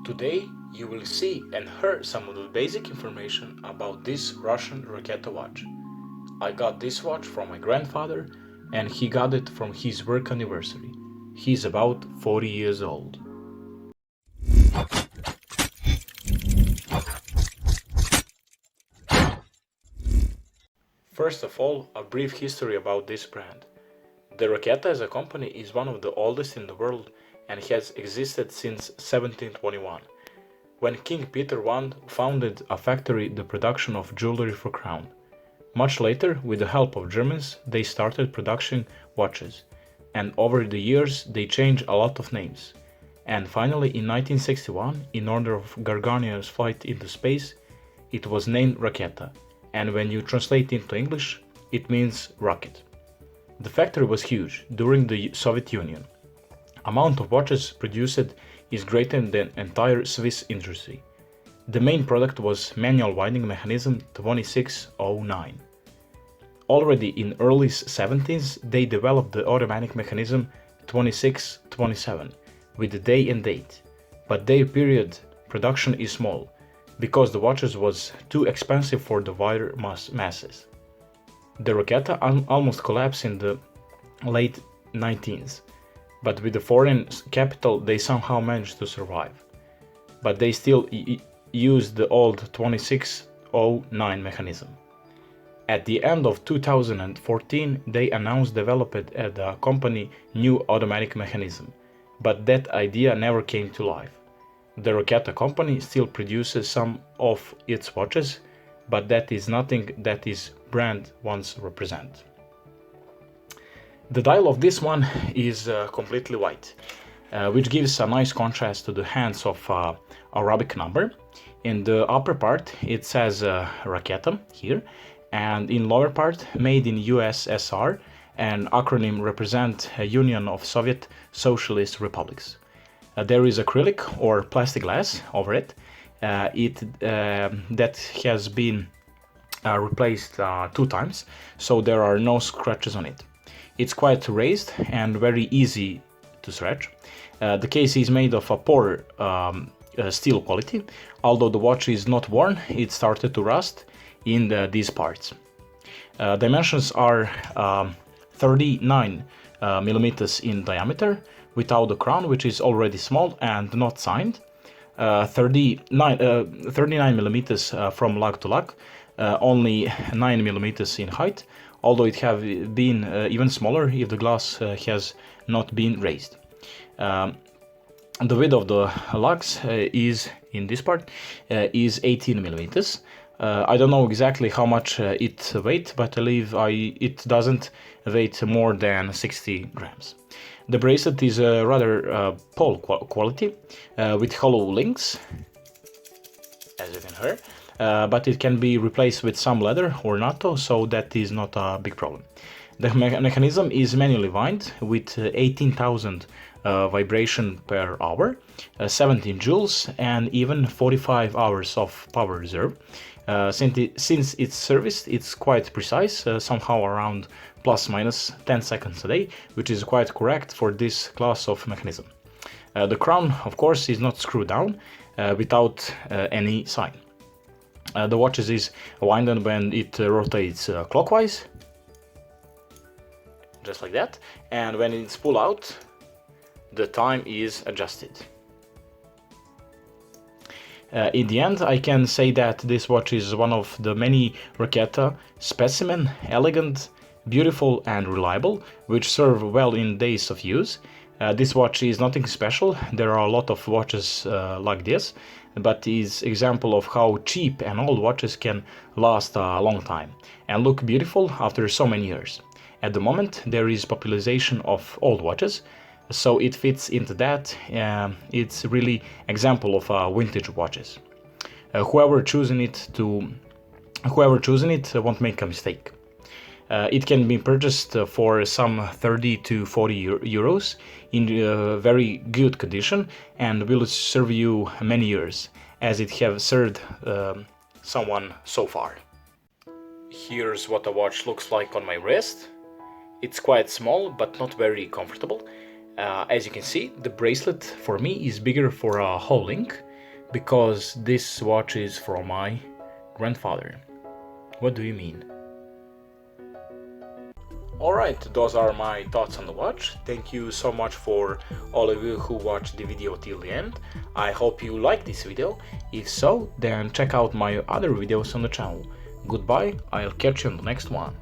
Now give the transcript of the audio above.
Today you will see and hear some of the basic information about this Russian Raketa watch. I got this watch from my grandfather and he got it from his work anniversary. He's about 40 years old. First of all, a brief history about this brand. The Raketa as a company is one of the oldest in the world and has existed since 1721, when King Peter I founded a factory the production of jewelry for crown. Much later, with the help of Germans, they started production watches, and over the years they changed a lot of names. And finally in 1961, in honor of Gagarin's flight into space, it was named Raketa, and when you translate into English, it means rocket. The factory was huge during the Soviet Union. Amount of watches produced is greater than entire Swiss industry. The main product was manual winding mechanism 2609. Already in early 70s they developed the automatic mechanism 2627 with the day and date, but their period production is small because the watches was too expensive for the wider masses. The Raketa almost collapsed in the late 19th, but with the foreign capital they somehow managed to survive. But they still used the old 2609 mechanism. At the end of 2014 they announced developed at the company new automatic mechanism, but that idea never came to life. The Raketa company still produces some of its watches, but that is nothing that its brand once represent. The dial of this one is completely white, which gives a nice contrast to the hands of Arabic number. In the upper part it says Raketa here, and in lower part made in USSR, an acronym represent a Union of Soviet Socialist Republics. There is acrylic or plastic glass over it. That has been replaced 2 times, so there are no scratches on it. It's quite raised and very easy to stretch. The case is made of a poor steel quality. Although the watch is not worn, it started to rust in these parts. Dimensions are 39 millimeters in diameter without the crown, which is already small and not signed. 39 millimeters from lug to lug, only 9 millimeters in height, although it have been even smaller if the glass has not been raised. The width of the lugs is in this part is 18 millimeters. I don't know exactly how much it weighs, but I believe it doesn't weigh more than 60 grams. The bracelet is rather pole quality with hollow links, as you can hear, but it can be replaced with some leather or NATO, so that is not a big problem. The mechanism is manually wound with 18,000 vibration per hour, 17 joules, and even 45 hours of power reserve. Since it's serviced, it's quite precise, somehow around plus minus 10 seconds a day, which is quite correct for this class of mechanism. The crown, of course, is not screwed down without any sign. The watch is wound when it rotates clockwise, just like that, and when it's pulled out, the time is adjusted. In the end, I can say that this watch is one of the many Raketa specimen, elegant, beautiful and reliable, which serve well in days of use. This watch is nothing special. There are a lot of watches like this, but is example of how cheap and old watches can last a long time and look beautiful after so many years. At the moment, there is popularization of old watches, so it fits into that. It's really example of vintage watches. Whoever choosing it won't make a mistake. It can be purchased for some 30 to 40 euros in very good condition and will serve you many years, as it have served someone so far. Here's what a watch looks like on my wrist. It's quite small but not very comfortable. As you can see, the bracelet for me is bigger for a whole link, Because this watch is from my grandfather. What do you mean? Alright, those are my thoughts on the watch. Thank you so much for all of you who watched the video till the end. I hope you liked this video. If so, then check out my other videos on the channel. Goodbye, I'll catch you on the next one.